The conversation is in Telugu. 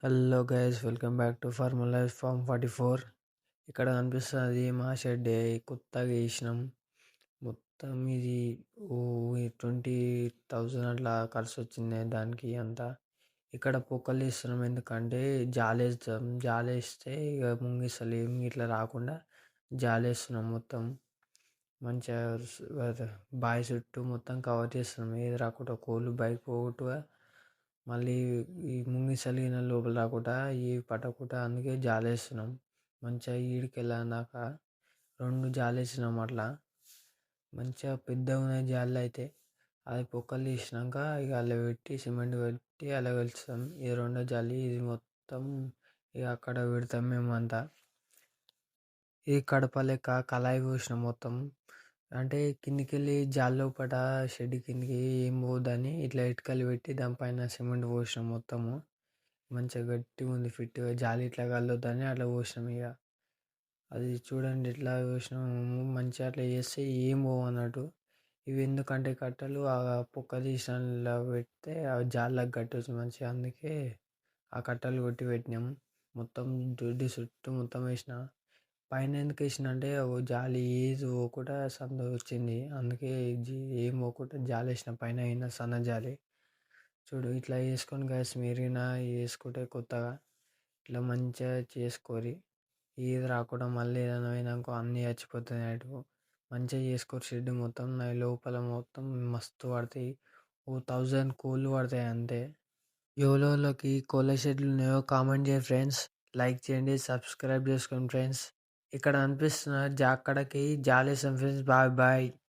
Hello guys, welcome back to formula farm 44. ఇక్కడ కనిపిస్తుంది మా షెడ్ కొత్తగా వేసినాం. మొత్తం ఇది 20,000 అట్లా ఖర్చు వచ్చింది దానికి అంతా. ఇక్కడ పొక్కలు వేస్తున్నాం ఎందుకంటే జాలేస్తాం. జాలేస్తే ఇక ముంగిసలు ఏమి ఇట్లా రాకుండా జాలేస్తున్నాం. మొత్తం మంచిగా బావి చుట్టూ మొత్తం కవర్ చేస్తున్నాం. ఏది రాకుండా కోళ్ళు బయట పోగొట్టుగా, మళ్ళీ ఈ ముంగిసలిగిన లోపల రాకుండా ఈ పట్టకుండా అందుకే జాలేస్తున్నాం. మంచిగా ఈడికి వెళ్ళాక 2 జాలేసినాం. అట్లా మంచిగా పెద్దగా ఉన్నాయి జాలు. అయితే అది పొక్కలు తీసినాక ఇక అలా పెట్టి సిమెంట్ పెట్టి అలా వెళ్తాం. ఇది 2వ జాలి. ఇది మొత్తం ఇక అక్కడ పెడతాం మేమంతా. ఇది కడప లెక్క కళాయి పోసినాం మొత్తం. అంటే కిందికి వెళ్ళి జాలి లోపల షెడ్ కిందికి ఏం పోదని ఇట్లా ఇటుకలు పెట్టి దానిపైన సిమెంట్ పోసినాం మొత్తము. మంచిగా గట్టిగా ఉంది ఫిట్గా. జాలి ఇట్లా కలొద్దని అట్లా పోసినాం. ఇక అది చూడండి ఇట్లా పోసినాము. మంచిగా అట్లా చేస్తే ఏం పోవు అన్నట్టు. ఇవి ఎందుకంటే కట్టలు ఆ పొక్క తీసిన పెడితే ఆ జాలకు కట్టొచ్చు మంచిగా. అందుకే ఆ కట్టలు కొట్టి పెట్టినాం. మొత్తం దొడ్డి చుట్టూ మొత్తం వేసిన. పైన ఎందుకు వేసిన అంటే జాలి ఏది పోకుండా సందు వచ్చింది. అందుకే ఏం పోకుండా జాలి వేసిన పైన అయినా సన్న జాలి. చూడు ఇట్లా వేసుకొని గ్యాస్ మీరినా వేసుకుంటే కొత్తగా ఇట్లా మంచిగా చేసుకోరి. ఏది రాకుండా మళ్ళీ ఏదైనా అయినాకో అన్నీ చచ్చిపోతాయి అటు. మంచిగా చేసుకోరు షెడ్ మొత్తం. నా లోపల మొత్తం మస్తు పడతాయి. 1000 కోళ్ళు పడతాయి అంతే. ఎవరెవరికి కోళ్ళ షెడ్లు ఉన్నాయో కామెంట్ చేయండి ఫ్రెండ్స్. లైక్ చేయండి, సబ్స్క్రైబ్ చేసుకోండి ఫ్రెండ్స్. ఇక్కడ అనిపిస్తున్న అక్కడికి జాలేసాం ఫ్రెండ్స్. Bye bye.